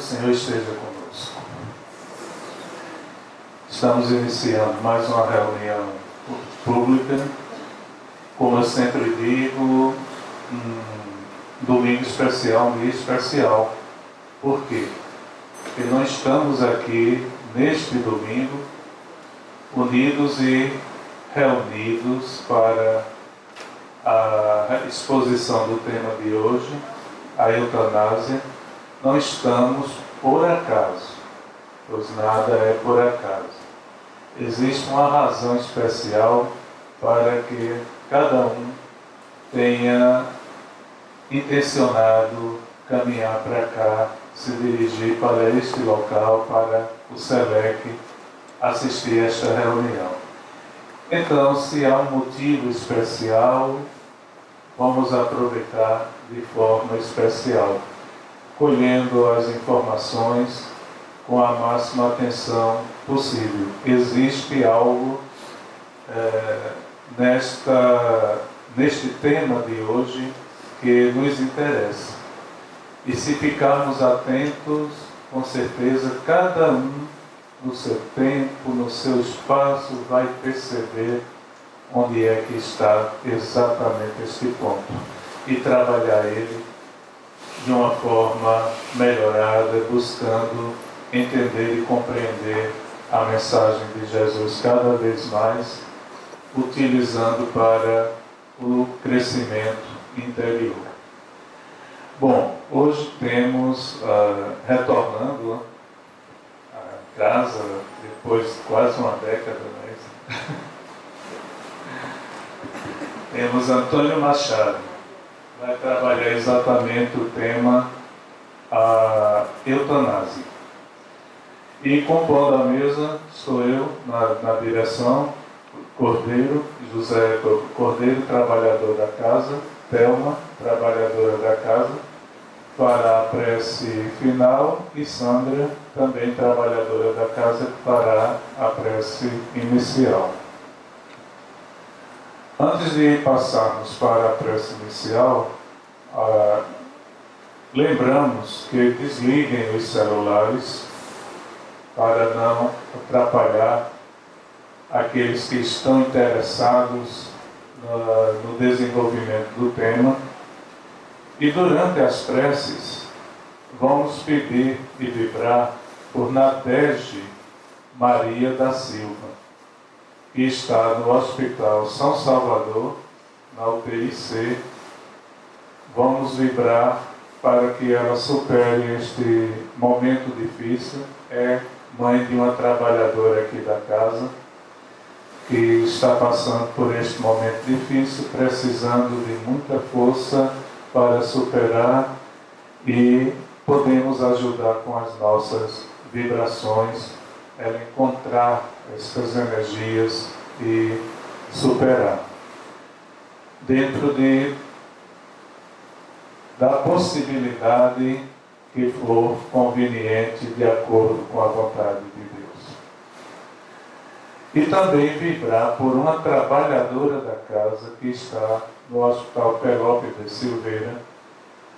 Senhor esteja conosco. Estamos iniciando mais uma reunião pública. Como eu sempre digo, um domingo especial, um dia especial. Por quê? Porque nós estamos aqui, neste domingo, unidos e reunidos para a exposição do tema de hoje, a eutanásia. Não estamos por acaso, pois nada é por acaso. Existe uma razão especial para que cada um tenha intencionado caminhar para cá, se dirigir para este local, para o SELEC, assistir a esta reunião. Então, se há um motivo especial, vamos aproveitar de forma especial, colhendo as informações com a máxima atenção possível. Existe algo neste tema de hoje que nos interessa. E se ficarmos atentos, com certeza, cada um no seu tempo, no seu espaço, vai perceber onde é que está exatamente este ponto e trabalhar ele de uma forma melhorada, buscando entender e compreender a mensagem de Jesus cada vez mais, utilizando para o crescimento interior. Bom, hoje temos, retornando a casa, depois de quase uma década, temos Antônio Machado, vai trabalhar exatamente o tema a eutanásia. E compondo a mesa sou eu, na direção, Cordeiro, José Cordeiro, trabalhador da casa, Thelma, trabalhadora da casa, para a prece final, e Sandra, também trabalhadora da casa, que fará a prece inicial. Antes de passarmos para a prece inicial, lembramos que desliguem os celulares para não atrapalhar aqueles que estão interessados no desenvolvimento do tema. E durante as preces, vamos pedir e vibrar por Nadege Maria da Silva, que está no Hospital São Salvador, na UTI C. Vamos vibrar para que ela supere este momento difícil. É mãe de uma trabalhadora aqui da casa, que está passando por este momento difícil, precisando de muita força para superar, e podemos ajudar com as nossas vibrações, ela encontrar essas energias e superar. Dentro da possibilidade que for conveniente, de acordo com a vontade de Deus. E também vibrar por uma trabalhadora da casa que está no Hospital Pelópe de Silveira.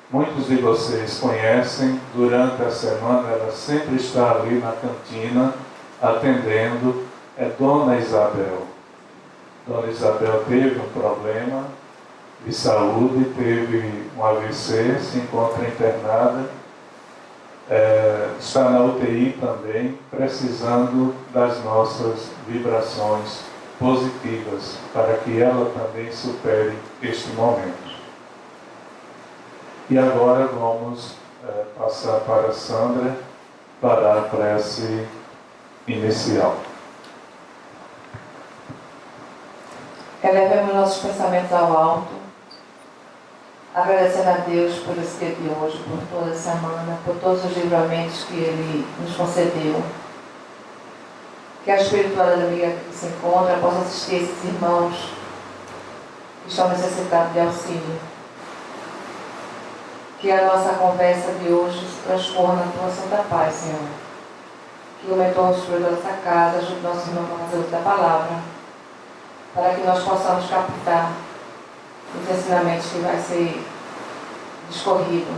Muitos de vocês conhecem, durante a semana ela sempre está ali na cantina, atendendo, é Dona Isabel. Dona Isabel teve um problema de saúde, teve um AVC, se encontra internada, está na UTI também, precisando das nossas vibrações positivas, para que ela também supere este momento. E agora vamos passar para a Sandra, para a prece inicial. Elevemos nossos pensamentos ao alto, agradecendo a Deus por esse dia de hoje, por toda a semana, por todos os livramentos que Ele nos concedeu. Que a espiritualidade que se encontra possa assistir esses irmãos que estão necessitados de auxílio. Que a nossa conversa de hoje se transforme na Tua Santa Paz, Senhor. Que o mentor espírito da nossa casa ajude nosso irmão a fazer uso da palavra, para que nós possamos captar os ensinamentos que vai ser discorrido.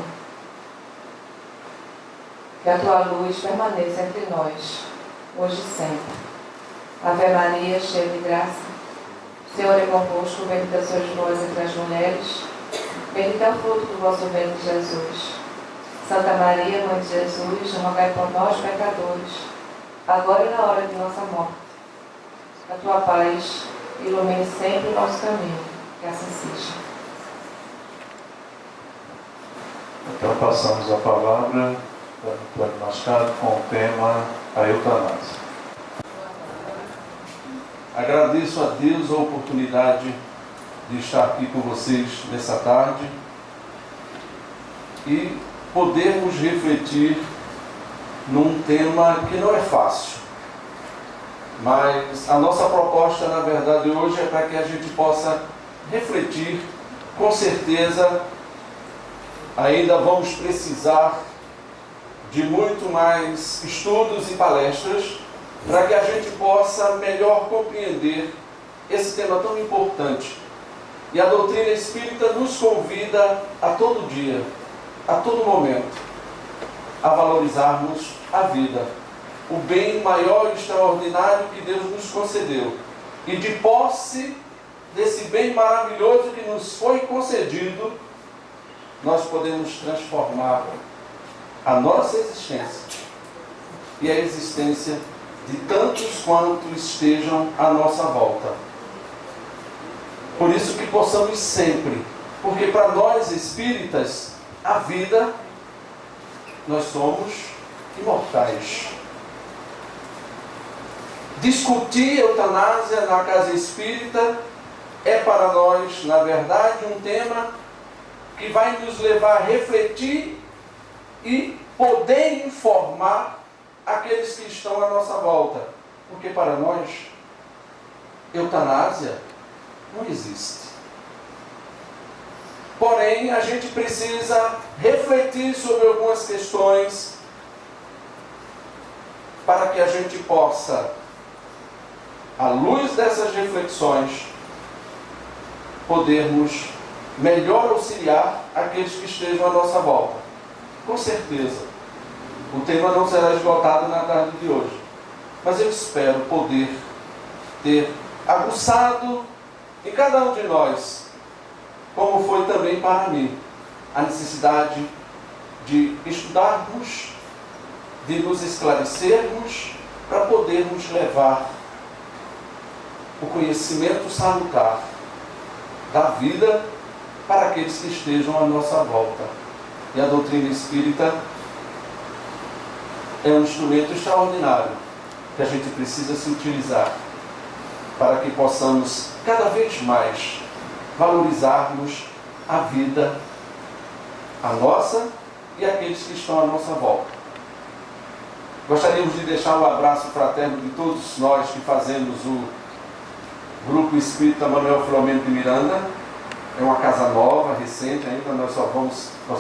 Que a tua luz permaneça entre nós, hoje e sempre. Ave Maria, cheia de graça, o Senhor é convosco, bendita sois vós entre as mulheres, bendito é o fruto do vosso ventre, Jesus. Santa Maria, Mãe de Jesus, rogai por nós, pecadores, agora e na hora de nossa morte. Que a tua paz ilumine sempre o nosso caminho, que assim seja. Então passamos a palavra para o Antônio Machado com o tema a eutanásia. Agradeço a Deus a oportunidade de estar aqui com vocês nessa tarde e podermos refletir num tema que não é fácil. Mas a nossa proposta, na verdade, hoje é para que a gente possa refletir. Com certeza, ainda vamos precisar de muito mais estudos e palestras para que a gente possa melhor compreender esse tema tão importante. E a doutrina espírita nos convida a todo dia, a todo momento, a valorizarmos a vida, o bem maior e extraordinário que Deus nos concedeu. E de posse desse bem maravilhoso que nos foi concedido, nós podemos transformar a nossa existência e a existência de tantos quantos estejam à nossa volta. Por isso que possamos sempre, porque para nós espíritas, a vida, nós somos imortais. Discutir eutanásia na casa espírita é para nós, na verdade, um tema que vai nos levar a refletir e poder informar aqueles que estão à nossa volta. Porque para nós, eutanásia não existe. Porém, a gente precisa refletir sobre algumas questões para que a gente possa, à luz dessas reflexões, podermos melhor auxiliar aqueles que estejam à nossa volta. Com certeza, o tema não será esgotado na tarde de hoje, mas eu espero poder ter aguçado em cada um de nós, como foi também para mim, a necessidade de estudarmos, de nos esclarecermos, para podermos levar o conhecimento salutar da vida para aqueles que estejam à nossa volta. E a doutrina espírita é um instrumento extraordinário que a gente precisa se utilizar para que possamos cada vez mais valorizarmos a vida, a nossa e aqueles que estão à nossa volta. Gostaríamos de deixar um abraço fraterno de todos nós que fazemos o Grupo Espírita Manuel Filomeno de Miranda. É uma casa nova, recente ainda, nós só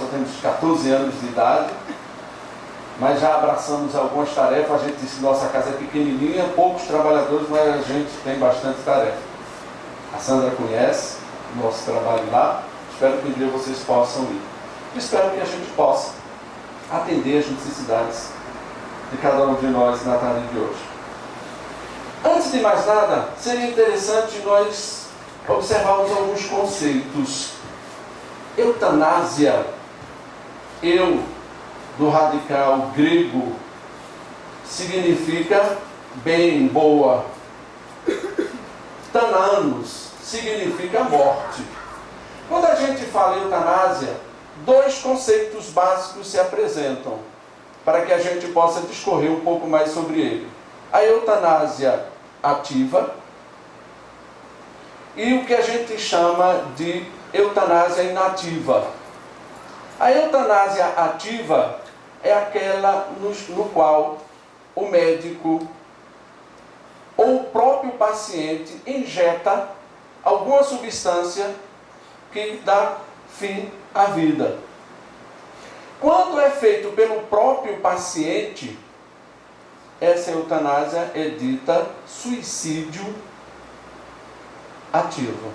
temos 14 anos de idade, mas já abraçamos algumas tarefas. A gente disse que nossa casa é pequenininha, poucos trabalhadores, mas a gente tem bastante tarefa. A Sandra conhece o nosso trabalho lá, espero que um dia vocês possam ir. Espero que a gente possa atender as necessidades de cada um de nós na tarde de hoje. Antes de mais nada, seria interessante nós observarmos alguns conceitos. Eutanásia, do radical grego, significa bem, boa. Thananos significa morte. Quando a gente fala em eutanásia, dois conceitos básicos se apresentam, para que a gente possa discorrer um pouco mais sobre ele. A eutanásia ativa e o que a gente chama de eutanásia inativa. A eutanásia ativa é aquela no qual o médico ou o próprio paciente injeta alguma substância que dá fim à vida. Quando é feito pelo próprio paciente, essa eutanásia é dita suicídio ativo.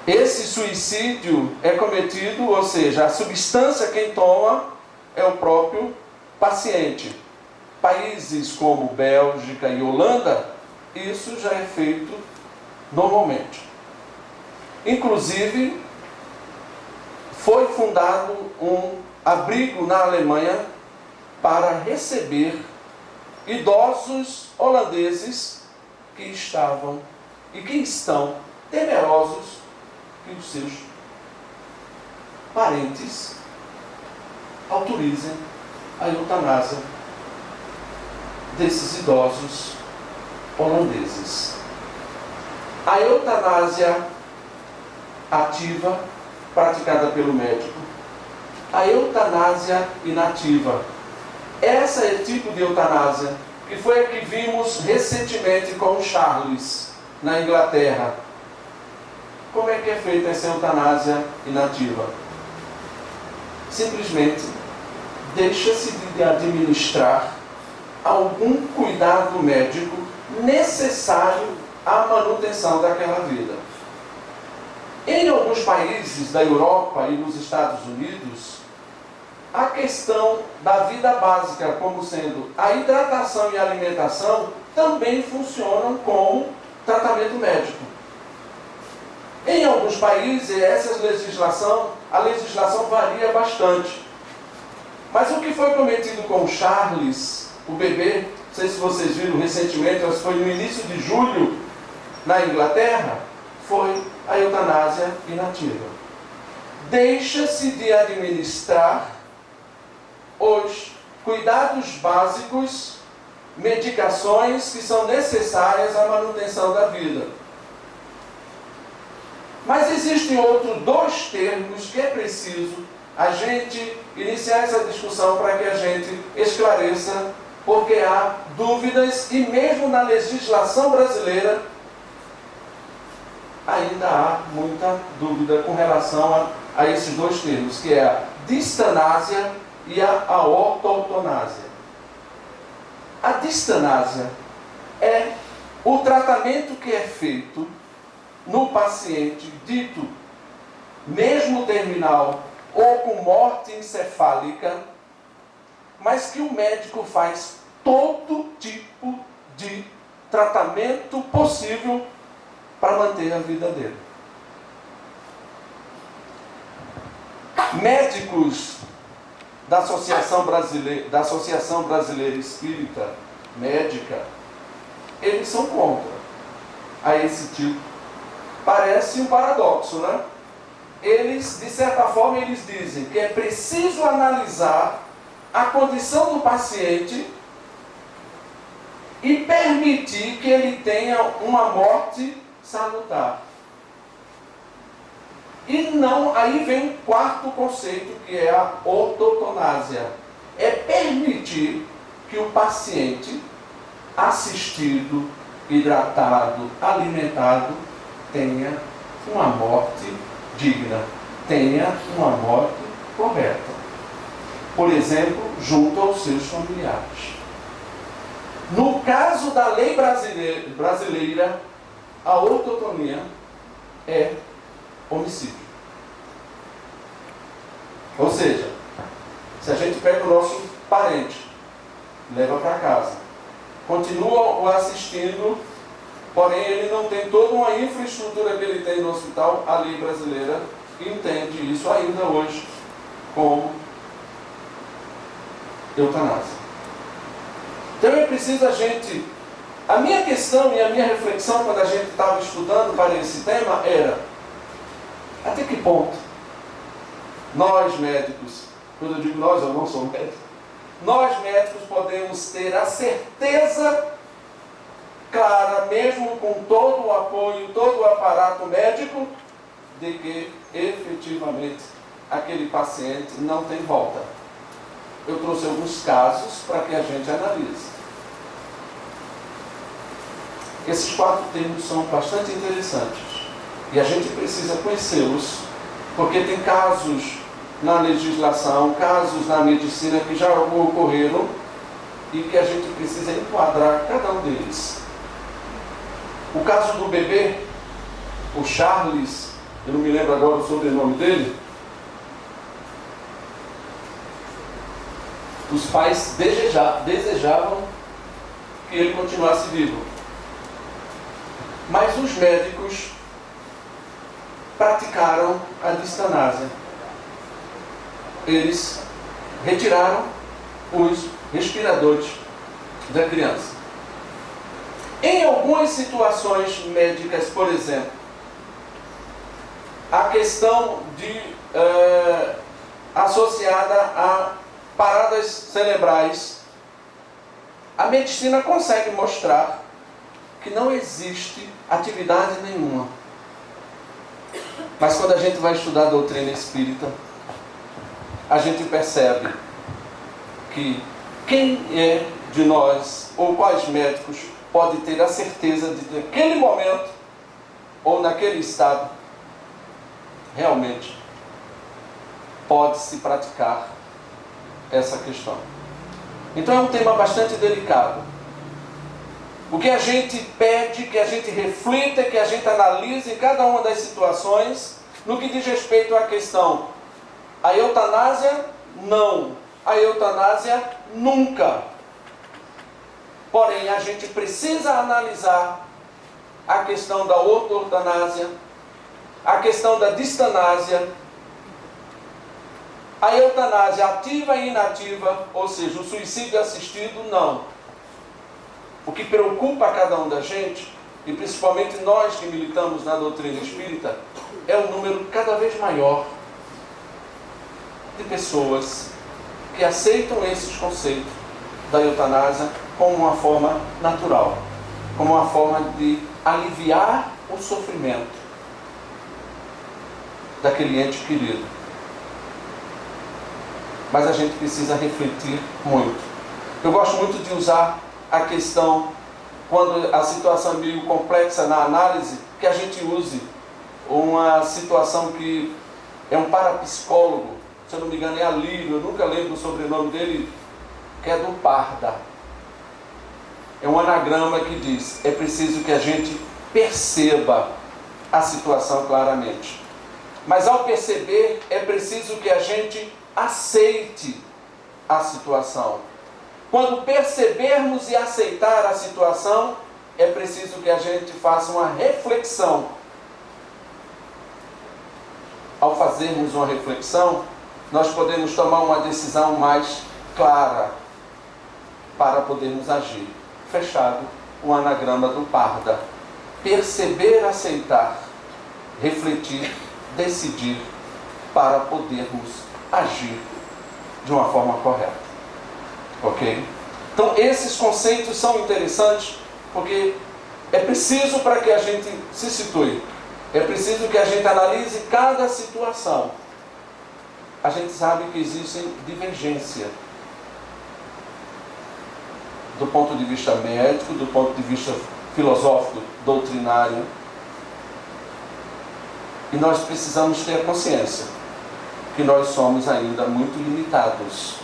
Esse suicídio é cometido, ou seja, a substância quem toma é o próprio paciente. Países como Bélgica e Holanda, isso já é feito normalmente. Inclusive, foi fundado um abrigo na Alemanha para receber idosos holandeses que estavam e que estão temerosos que os seus parentes autorizem a eutanásia desses idosos holandeses. A eutanásia ativa, praticada pelo médico, a eutanásia inativa. Essa é o tipo de eutanásia que foi a que vimos recentemente com o Charles, na Inglaterra. Como é que é feita essa eutanásia inativa? Simplesmente deixa-se de administrar algum cuidado médico necessário à manutenção daquela vida. Em alguns países da Europa e nos Estados Unidos, a questão da vida básica, como sendo a hidratação e a alimentação, também funcionam como tratamento médico. Em alguns países, a legislação varia bastante. Mas o que foi cometido com o Charles, o bebê, não sei se vocês viram recentemente, mas foi no início de julho, na Inglaterra, foi a eutanásia inativa. Deixa-se de administrar os cuidados básicos, medicações que são necessárias à manutenção da vida. Mas existem outros dois termos que é preciso a gente iniciar essa discussão para que a gente esclareça, porque há dúvidas e mesmo na legislação brasileira ainda há muita dúvida com relação a esses dois termos, que é a distanásia e a ortotonásia. A distanásia é o tratamento que é feito no paciente dito mesmo terminal ou com morte encefálica, mas que o médico faz todo tipo de tratamento possível para manter a vida dele. Médicos da Associação Brasileira Espírita Médica, eles são contra a esse tipo. Parece um paradoxo, né? Eles, de certa forma, eles dizem que é preciso analisar a condição do paciente e permitir que ele tenha uma morte salutar. E não, aí vem o quarto conceito, que é a ortotonásia. É permitir que o paciente, assistido, hidratado, alimentado, tenha uma morte digna, tenha uma morte correta. Por exemplo, junto aos seus familiares. No caso da lei brasileira, a ortotonia é homicídio. Ou seja, se a gente pega o nosso parente, leva para casa, continua o assistindo, porém ele não tem toda uma infraestrutura que ele tem no hospital, a lei brasileira entende isso ainda hoje como eutanásia. Então é preciso a minha questão e a minha reflexão quando a gente estava estudando para esse tema era: até que ponto nós médicos, quando eu digo nós, eu não sou médico, nós médicos podemos ter a certeza clara, mesmo com todo o apoio, todo o aparato médico, de que efetivamente aquele paciente não tem volta. Eu trouxe alguns casos para que a gente analise. Esses 4 termos são bastante interessantes e a gente precisa conhecê-los, porque tem casos na legislação, casos na medicina que já ocorreram e que a gente precisa enquadrar cada um deles. O caso do bebê, o Charles, eu não me lembro agora o sobrenome dele, Os pais desejavam que ele continuasse vivo. Mas os médicos praticaram a distanásia. Eles retiraram os respiradores da criança. Em algumas situações médicas, por exemplo, a questão associada a paradas cerebrais, a medicina consegue mostrar que não existe atividade nenhuma. Mas quando a gente vai estudar a doutrina espírita, a gente percebe que quem é de nós, ou quais médicos, pode ter a certeza de que naquele momento, ou naquele estado, realmente pode-se praticar essa questão. Então é um tema bastante delicado. O que a gente pede, que a gente reflita, que a gente analise em cada uma das situações, no que diz respeito à questão, a eutanásia, não. A eutanásia, nunca. Porém, a gente precisa analisar a questão da ortotanásia, a questão da distanásia, a eutanásia ativa e inativa, ou seja, o suicídio assistido, não. O que preocupa a cada um da gente, e principalmente nós que militamos na doutrina espírita, é o número cada vez maior de pessoas que aceitam esses conceitos da eutanásia como uma forma natural, como uma forma de aliviar o sofrimento daquele ente querido. Mas a gente precisa refletir muito. Eu gosto muito de usar a questão, quando a situação é meio complexa na análise, que a gente use uma situação que é um parapsicólogo, se eu não me engano é Alívio, eu nunca lembro o sobrenome dele, que é do Parda. É um anagrama que diz, é preciso que a gente perceba a situação claramente. Mas ao perceber, é preciso que a gente aceite a situação. Quando percebermos e aceitar a situação, é preciso que a gente faça uma reflexão. Ao fazermos uma reflexão, nós podemos tomar uma decisão mais clara para podermos agir. Fechado o anagrama do Parda. Perceber, aceitar, refletir, decidir para podermos agir de uma forma correta. Ok? Então esses conceitos são interessantes porque é preciso para que a gente se situe. É preciso que a gente analise cada situação. A gente sabe que existem divergências do ponto de vista médico, do ponto de vista filosófico, doutrinário. E nós precisamos ter a consciência que nós somos ainda muito limitados.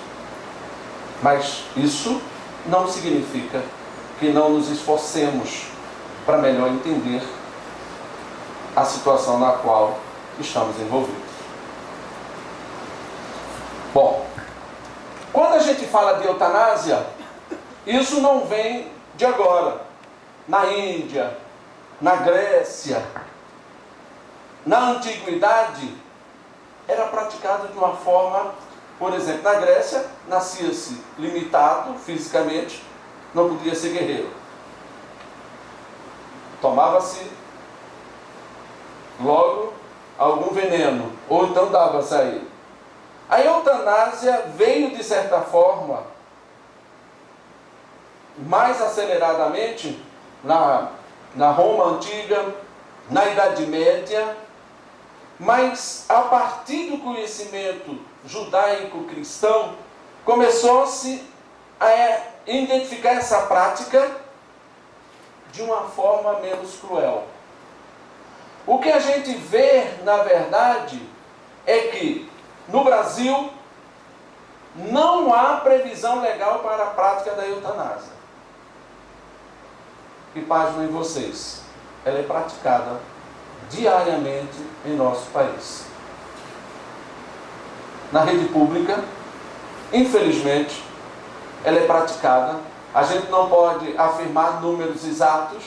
Mas isso não significa que não nos esforcemos para melhor entender a situação na qual estamos envolvidos. Bom, quando a gente fala de eutanásia, isso não vem de agora. Na Índia, na Grécia, na Antiguidade, era praticado de uma forma, por exemplo, na Grécia, nascia-se limitado fisicamente, não podia ser guerreiro. Tomava-se logo algum veneno, ou então dava-se a ele. A eutanásia veio, de certa forma, mais aceleradamente na Roma Antiga, na Idade Média, mas a partir do conhecimento judaico-cristão, começou-se a identificar essa prática de uma forma menos cruel. O que a gente vê, na verdade, é que no Brasil não há previsão legal para a prática da eutanásia. E pasmem vocês, ela é praticada diariamente em nosso país. Na rede pública, infelizmente, ela é praticada. A gente não pode afirmar números exatos,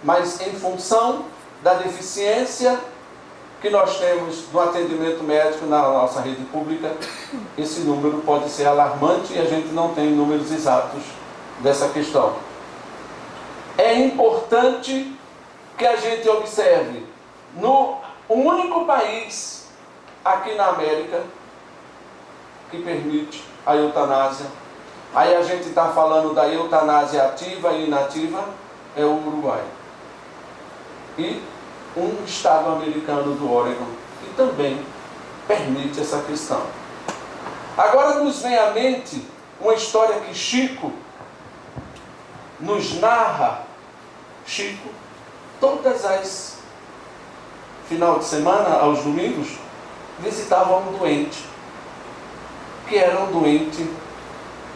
mas em função da deficiência que nós temos no atendimento médico na nossa rede pública, esse número pode ser alarmante e a gente não tem números exatos dessa questão. É importante que a gente observe, no único país aqui na América que permite a eutanásia, aí a gente está falando da eutanásia ativa e inativa, é o Uruguai. E um estado americano do Oregon, que também permite essa questão. Agora nos vem à mente uma história que Chico nos narra. Chico, todas as final de semana, aos domingos, visitava um doente, que era um doente,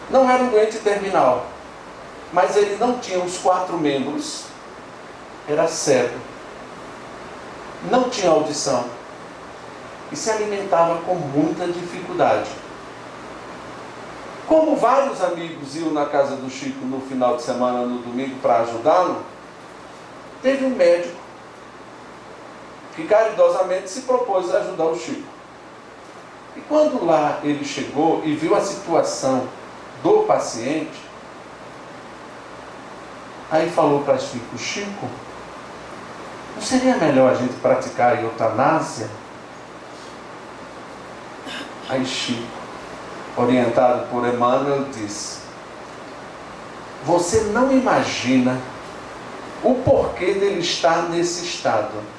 não era um doente terminal, mas ele não tinha os 4 membros, era cego, não tinha audição e se alimentava com muita dificuldade. Como vários amigos iam na casa do Chico no final de semana, no domingo, para ajudá-lo, teve um médico que caridosamente se propôs a ajudar o Chico. E quando lá ele chegou e viu a situação do paciente, aí falou para Chico: Chico, não seria melhor a gente praticar a eutanásia? Aí Chico, orientado por Emmanuel, disse: você não imagina o porquê dele estar nesse estado.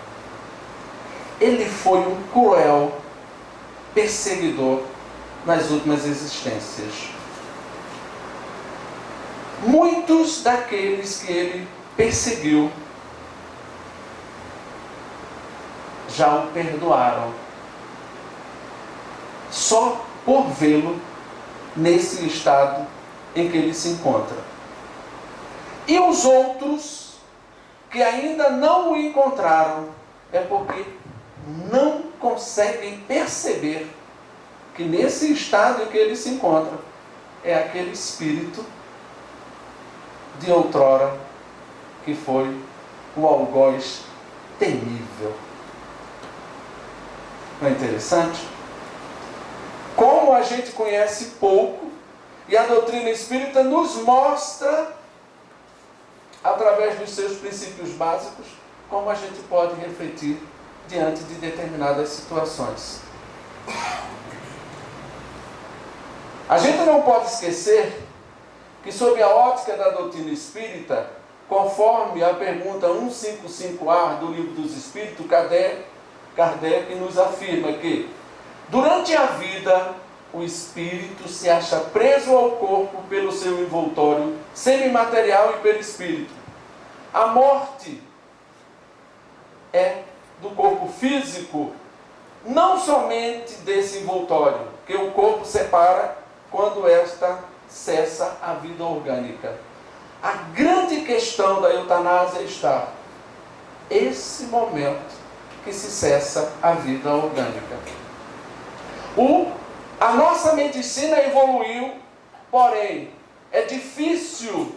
Ele foi um cruel perseguidor nas últimas existências. Muitos daqueles que ele perseguiu já o perdoaram, só por vê-lo nesse estado em que ele se encontra. E os outros que ainda não o encontraram, é porque não conseguem perceber que nesse estado em que ele se encontra é aquele espírito de outrora que foi o algoz temível. Não é interessante? Como a gente conhece pouco e a doutrina espírita nos mostra, através dos seus princípios básicos, como a gente pode refletir diante de determinadas situações. A gente não pode esquecer que, sob a ótica da doutrina espírita, conforme a pergunta 155A do Livro dos Espíritos, Kardec nos afirma que, durante a vida, o espírito se acha preso ao corpo pelo seu envoltório semimaterial e perispírito. A morte é do corpo físico, não somente desse envoltório, que o corpo separa quando esta cessa a vida orgânica. A grande questão da eutanásia está esse momento que se cessa a vida orgânica. A nossa medicina evoluiu, porém é difícil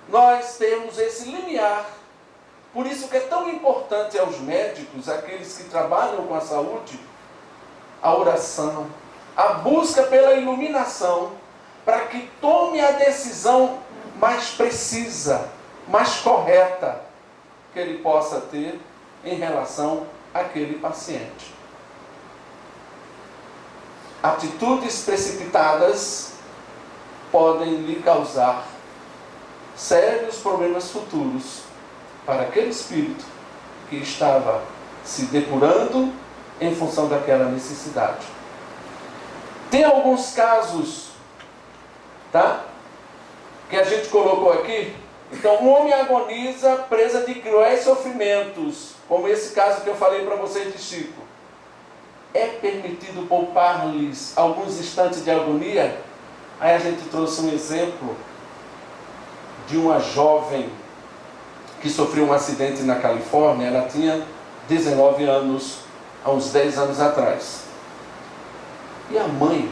nós termos esse limiar. Por isso que é tão importante aos médicos, aqueles que trabalham com a saúde, a oração, a busca pela iluminação, para que tome a decisão mais precisa, mais correta, que ele possa ter em relação àquele paciente. Atitudes precipitadas podem lhe causar sérios problemas futuros para aquele espírito que estava se depurando em função daquela necessidade. Tem alguns casos, tá? Que a gente colocou aqui. Então, um homem agoniza presa de cruéis sofrimentos, como esse caso que eu falei para vocês de Chico. É permitido poupar-lhes alguns instantes de agonia? Aí a gente trouxe um exemplo de uma jovem que sofreu um acidente na Califórnia. Ela tinha 19 anos, há uns 10 anos atrás. E a mãe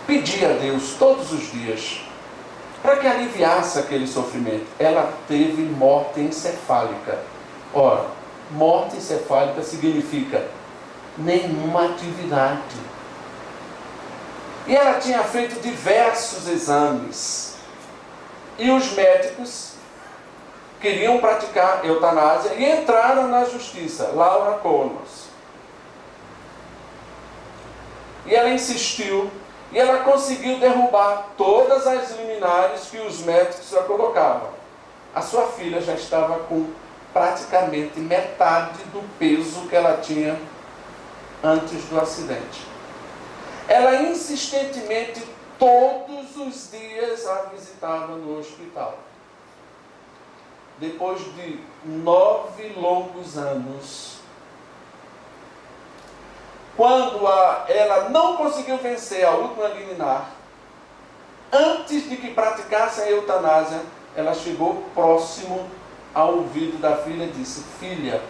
pedia a Deus todos os dias para que aliviasse aquele sofrimento. Ela teve morte encefálica. Ora, morte encefálica significa nenhuma atividade. E ela tinha feito diversos exames. E os médicos queriam praticar eutanásia e entraram na justiça. Laura Connors. E ela insistiu. E ela conseguiu derrubar todas as liminares que os médicos já colocavam. A sua filha já estava com praticamente metade do peso que ela tinha antes do acidente. Ela insistentemente, todos os dias, a visitava no hospital. Depois de 9 longos anos, quando ela não conseguiu vencer a última liminar, antes de que praticasse a eutanásia, ela chegou próximo ao ouvido da filha e disse: filha,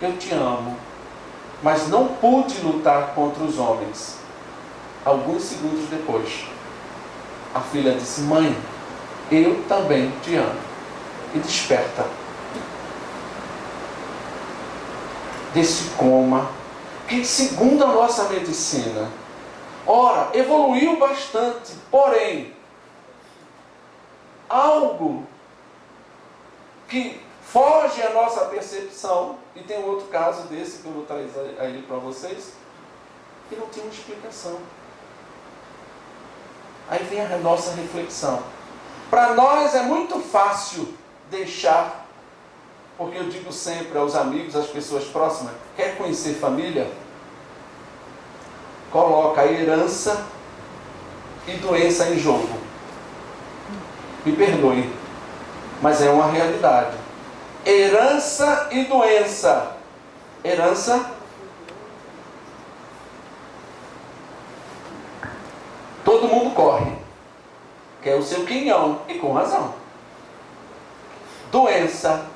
eu te amo, mas não pude lutar contra os homens. Alguns segundos depois, a filha disse: mãe, eu também te amo. E desperta desse coma, que segundo a nossa medicina, ora, evoluiu bastante, porém, algo que foge à nossa percepção, e tem um outro caso desse que eu vou trazer aí para vocês, que não tinha uma explicação. Aí vem a nossa reflexão. Para nós é muito fácil deixar, porque eu digo sempre aos amigos, às pessoas próximas, quer conhecer família? Coloca a herança e doença em jogo. Me perdoe, mas é uma realidade. Herança e doença. Herança, todo mundo corre, quer o seu quinhão, e com razão. Doença,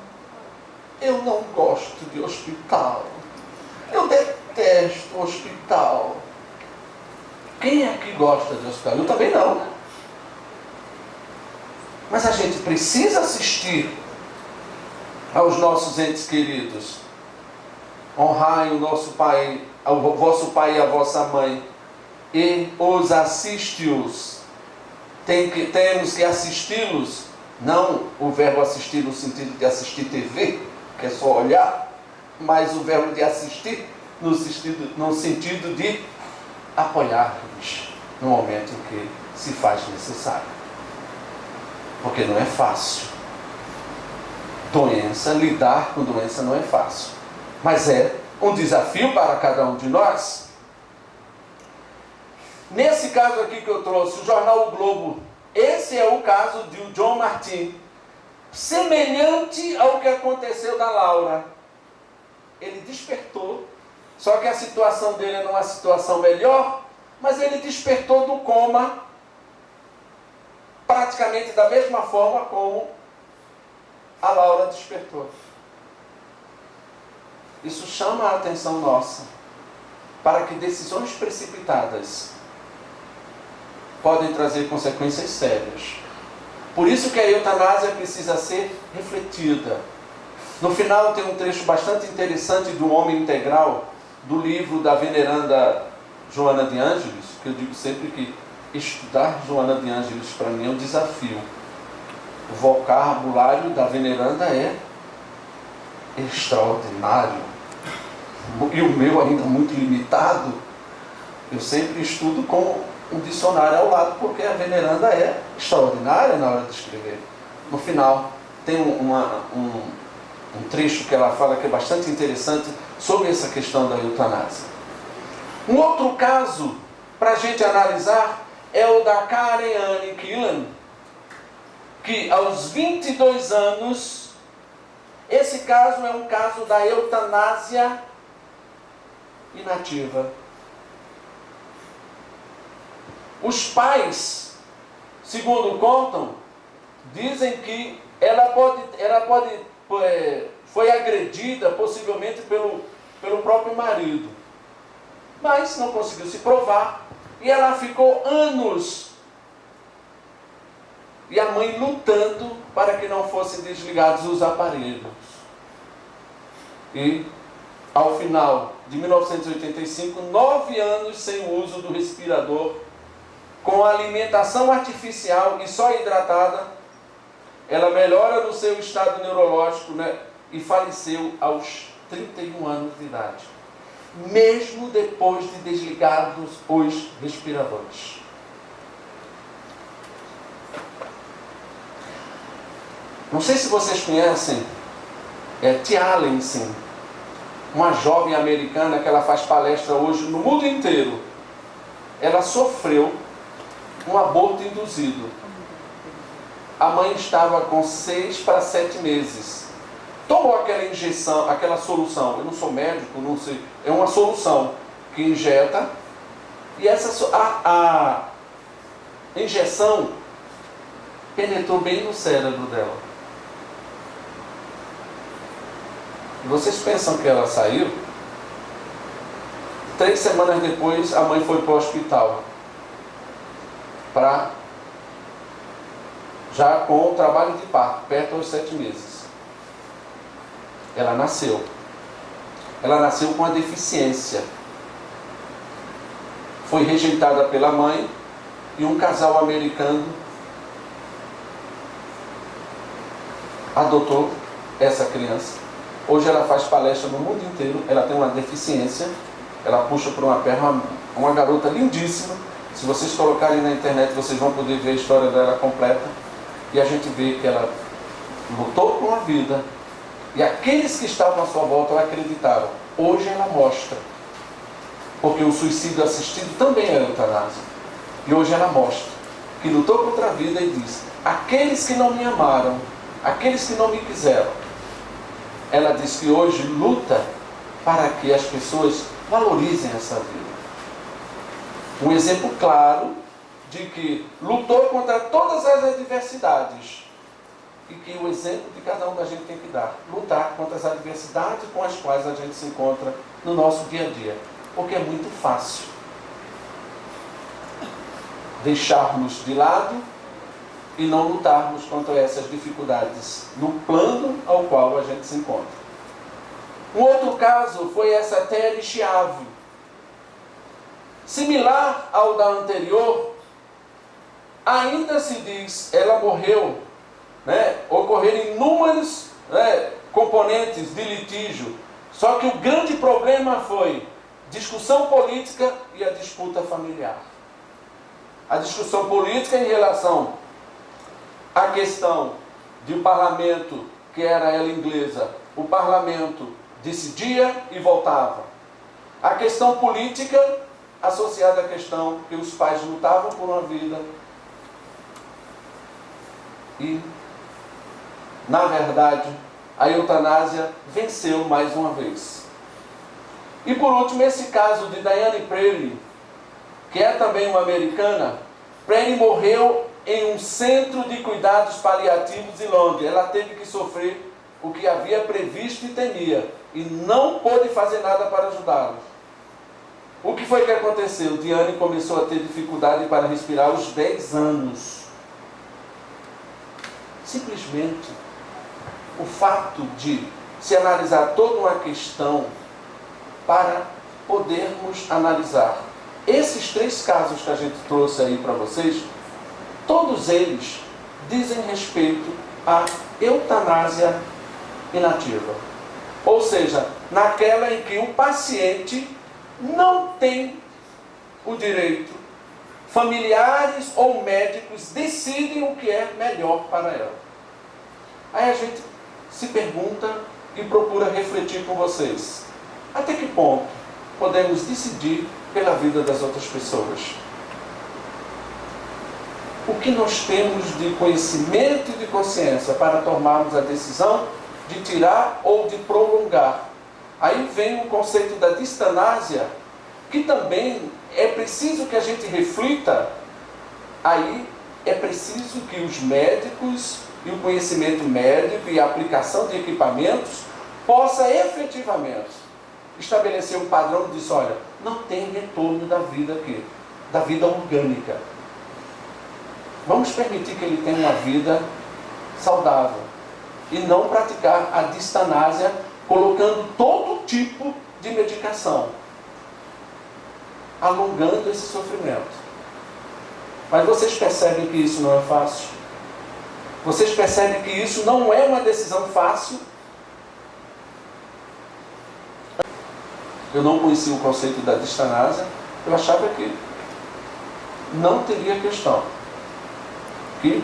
eu não gosto de hospital, eu detesto hospital. Quem é que gosta de hospital? Eu também não. Mas a gente precisa assistir aos nossos entes queridos. Honrai o nosso pai, o vosso pai e a vossa mãe, e os assiste-os. Temos que assisti-los, não o verbo assistir no sentido de assistir TV, que é só olhar, mas o verbo de assistir no sentido de apoiar-nos no momento em que se faz necessário. Porque não é fácil. Lidar com doença não é fácil. Mas é um desafio para cada um de nós. Nesse caso aqui que eu trouxe, o jornal O Globo, esse é o caso de John Martin, semelhante ao que aconteceu da Laura. Ele despertou, só que a situação dele era uma situação melhor, mas ele despertou do coma praticamente da mesma forma como a Laura despertou. Isso chama a atenção nossa para que decisões precipitadas podem trazer consequências sérias. Por isso que a eutanásia precisa ser refletida. No final tem um trecho bastante interessante do Homem Integral, do livro da veneranda Joana de Ângeles, que eu digo sempre que estudar Joana de Ângeles para mim é um desafio. O vocabulário da veneranda é extraordinário. E o meu ainda muito limitado. Eu sempre estudo com um dicionário ao lado, porque a veneranda é extraordinária na hora de escrever. No final, tem um trecho que ela fala que é bastante interessante sobre essa questão da eutanásia. Um outro caso para a gente analisar é o da Karen Anne Killen, que aos 22 anos, esse caso é um caso da eutanásia inativa. Os pais, segundo contam, dizem que ela foi agredida possivelmente pelo próprio marido, mas não conseguiu se provar. E ela ficou anos. E a mãe lutando para que não fossem desligados os aparelhos. E, ao final de 1985, 9 anos sem o uso do respirador, com alimentação artificial e só hidratada, ela melhora no seu estado neurológico, né? E faleceu aos 31 anos de idade. Mesmo depois de desligados os respiradores. Não sei se vocês conhecem Tia Allenson, uma jovem americana que ela faz palestra hoje no mundo inteiro. Ela sofreu um aborto induzido. A mãe estava com 6 para 7 meses. Tomou aquela injeção, aquela solução. Eu não sou médico, não sei. É uma solução que injeta. E a injeção penetrou bem no cérebro dela. Vocês pensam que ela saiu? 3 semanas depois, a mãe foi para o hospital. Já com o trabalho de parto, perto aos 7 meses. Ela nasceu. Ela nasceu com uma deficiência. Foi rejeitada pela mãe e um casal americano adotou essa criança. Hoje ela faz palestra no mundo inteiro. Ela tem uma deficiência. Ela puxa por uma perna, uma garota lindíssima. Se vocês colocarem na internet, vocês vão poder ver a história dela completa. E a gente vê que ela lutou por uma vida. E aqueles que estavam à sua volta acreditaram. Hoje ela mostra. Porque o suicídio assistido também é eutanásia. E hoje ela mostra que lutou contra a vida e diz: aqueles que não me amaram, aqueles que não me quiseram. Ela diz que hoje luta para que as pessoas valorizem essa vida. Um exemplo claro de que lutou contra todas as adversidades. E que o exemplo de cada um da gente tem que dar. Lutar contra as adversidades com as quais a gente se encontra no nosso dia a dia. Porque é muito fácil deixarmos de lado e não lutarmos contra essas dificuldades no plano ao qual a gente se encontra. Um outro caso foi essa Terry Schiavo. Similar ao da anterior, ainda se diz, ela morreu, ocorreram inúmeros componentes de litígio, só que o grande problema foi discussão política e a disputa familiar. A discussão política em relação à questão de um parlamento, que era ela inglesa, o parlamento decidia e voltava. A questão política associada à questão que os pais lutavam por uma vida e, na verdade, a eutanásia venceu mais uma vez. E por último, esse caso de Diane Prairie, que é também uma americana. Prairie morreu em um centro de cuidados paliativos em Londres. Ela teve que sofrer o que havia previsto e temia, e não pôde fazer nada para ajudá-los. O que foi que aconteceu? Diane começou a ter dificuldade para respirar aos 10 anos. Simplesmente o fato de se analisar toda uma questão para podermos analisar esses 3 casos que a gente trouxe aí para vocês, todos eles dizem respeito à eutanásia inativa. Ou seja, naquela em que o paciente não tem o direito, familiares ou médicos decidem o que é melhor para ela. Aí a gente se pergunta e procura refletir com vocês. Até que ponto podemos decidir pela vida das outras pessoas? O que nós temos de conhecimento e de consciência para tomarmos a decisão de tirar ou de prolongar? Aí vem o conceito da distanásia, que também é preciso que a gente reflita. Aí é preciso que os médicos e o conhecimento médico e a aplicação de equipamentos possa efetivamente estabelecer um padrão e dizer: olha, não tem retorno da vida aqui. da vida orgânica. Vamos permitir que ele tenha uma vida saudável e não praticar a distanásia colocando todo tipo de medicação, alongando esse sofrimento. Mas vocês percebem que isso não é fácil? Vocês percebem que isso não é uma decisão fácil? Eu não conhecia o conceito da distanásia, eu achava que não teria questão, que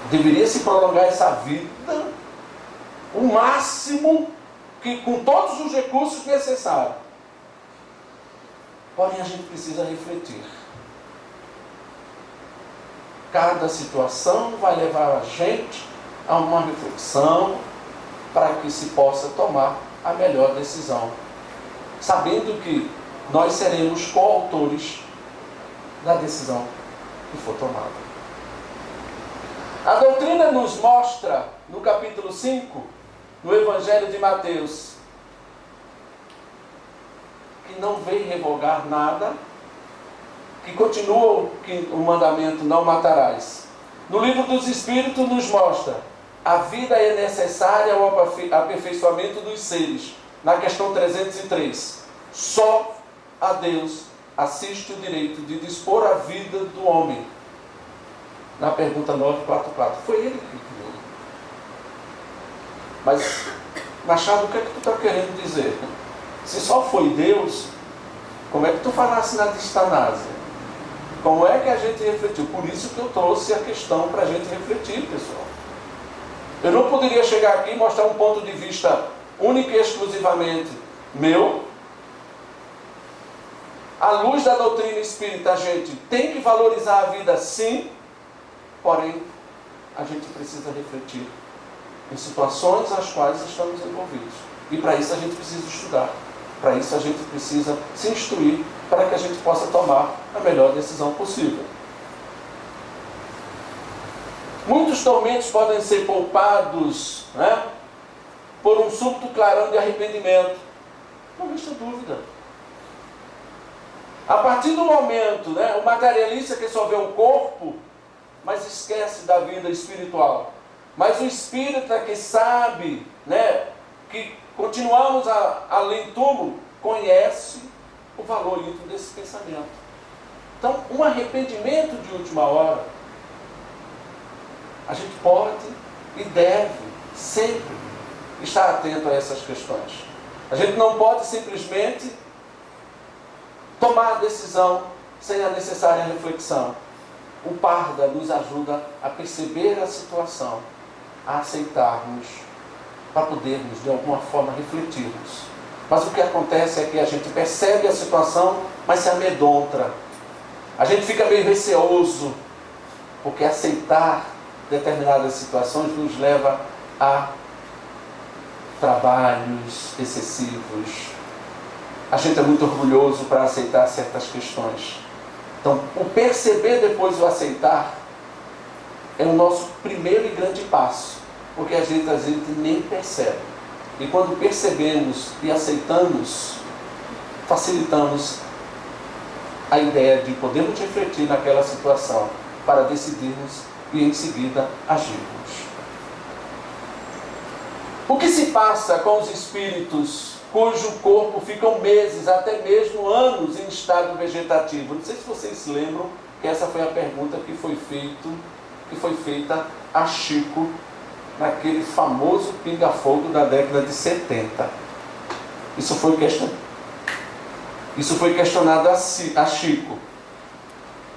deveria se prolongar essa vida o máximo, que com todos os recursos necessários. Porém, a gente precisa refletir. Cada situação vai levar a gente a uma reflexão para que se possa tomar a melhor decisão, sabendo que nós seremos coautores da decisão que for tomada. A doutrina nos mostra, no capítulo 5, no Evangelho de Mateus, que não veio revogar nada, que continua o mandamento não matarás. No livro dos Espíritos nos mostra a vida é necessária ao aperfeiçoamento dos seres. Na questão 303, só a Deus assiste o direito de dispor a vida do homem. Na pergunta 944, foi ele que criou. Mas, Machado, o que é que tu está querendo dizer? Se só foi Deus, como é que tu falasse na distanásia? Como é que a gente refletiu? Por isso que eu trouxe a questão para a gente refletir, pessoal. Eu não poderia chegar aqui e mostrar um ponto de vista único e exclusivamente meu. À luz da doutrina espírita, a gente tem que valorizar a vida sim, porém, a gente precisa refletir em situações às quais estamos envolvidos. E para isso a gente precisa estudar. Para isso a gente precisa se instruir para que a gente possa tomar a melhor decisão possível. Muitos tormentos podem ser poupados, né, por um súbito clarão de arrependimento. Não resta dúvida. A partir do momento, né, o materialista que só vê o corpo, mas esquece da vida espiritual. Mas o espírita que sabe, né, que continuamos além do túmulo, conhece o valor íntimo desse pensamento. Então, um arrependimento de última hora, a gente pode e deve sempre estar atento a essas questões. A gente não pode simplesmente tomar a decisão sem a necessária reflexão. O Parda nos ajuda a perceber a situação, a aceitarmos, para podermos de alguma forma refletirmos. Mas o que acontece é que a gente percebe a situação, mas se amedronta. A gente fica meio receoso, porque aceitar determinadas situações nos leva a trabalhos excessivos. A gente é muito orgulhoso para aceitar certas questões. Então, o perceber depois o aceitar é o nosso primeiro e grande passo, porque a gente às vezes nem percebe. E quando percebemos e aceitamos, facilitamos a ideia de podermos refletir naquela situação para decidirmos e em seguida agirmos. O que se passa com os espíritos cujo corpo ficam meses, até mesmo anos em estado vegetativo? Não sei se vocês se lembram que essa foi a pergunta que foi feita a Chico naquele famoso pinga-fogo da década de 70. Isso foi questionado a Chico.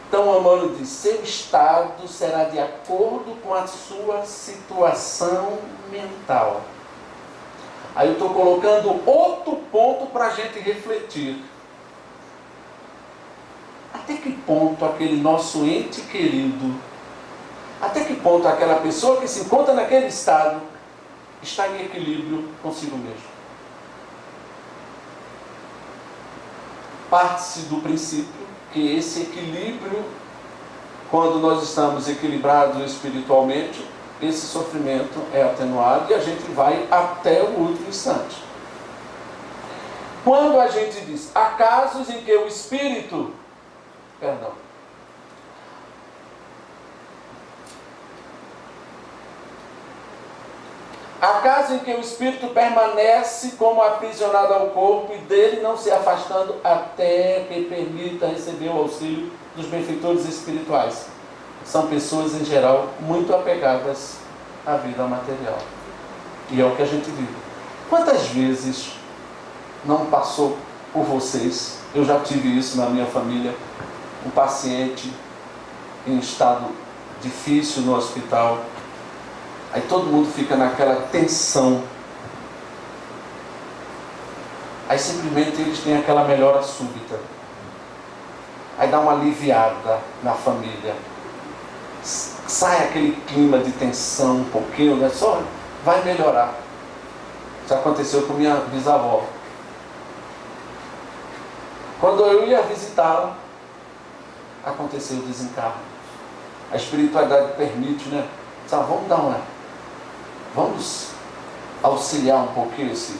Então Emmanuel diz: seu estado será de acordo com a sua situação mental. Aí eu estou colocando outro ponto para a gente refletir. Até que ponto aquele nosso ente querido, até que ponto aquela pessoa que se encontra naquele estado está em equilíbrio consigo mesmo? Parte-se do princípio que esse equilíbrio, quando nós estamos equilibrados espiritualmente, esse sofrimento é atenuado e a gente vai até o último instante. Quando a gente diz, há casos em que o espírito, A casa em que o espírito permanece como aprisionado ao corpo e dele não se afastando até que permita receber o auxílio dos benfeitores espirituais. São pessoas, em geral, muito apegadas à vida material. E é o que a gente vive. Quantas vezes não passou por vocês, eu já tive isso na minha família, um paciente em estado difícil no hospital, aí todo mundo fica naquela tensão, aí simplesmente eles têm aquela melhora súbita, aí dá uma aliviada na família, sai aquele clima de tensão um pouquinho, né? Só vai melhorar. Isso aconteceu com minha bisavó. Quando eu ia visitá-la, aconteceu o desencarne. A espiritualidade permite, né? Vamos auxiliar um pouquinho esse